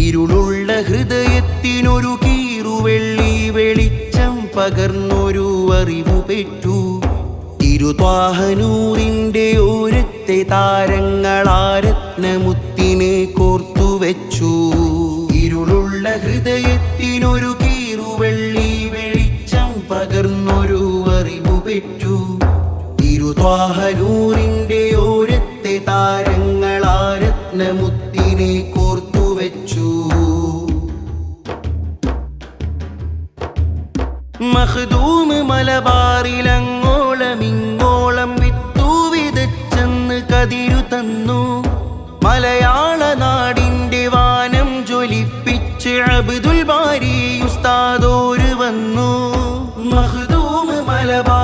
ഇരുളുള്ള ഹൃദയത്തിനൊരു കീറുവെള്ളി വെളിച്ചം പകർന്നൊരു അറിവു പെറ്റു. തിരുത്വാഹനൂറിൻ്റെ ഓരത്തെ താരങ്ങളാരത്നമുത്തിനെ കോർത്തുവെച്ചു. ഇരുളുള്ള ഹൃദയത്തിനൊരു കീറുവെള്ളി വെളിച്ചം പകർന്നൊരു അറിവു പെറ്റു. തിരുത്വാഹനൂറിൻ്റെ ഓരത്തെ താരങ്ങളാരത്നമുത്തിനെ കോർത്തുവെച്ചു. മഖ്ദൂം മലബാറിലങ്ങോളം ഇങ്ങോളം വിത്തു വിതച്ചെന്ന് കതിരു തന്നു. മലയാള നാടിൻ്റെ വാനം ജ്വലിപ്പിച്ച് അബ്ദുൽ ബാരി ഉസ്താദോര് വന്നു. മഖ്ദൂം മലബാർ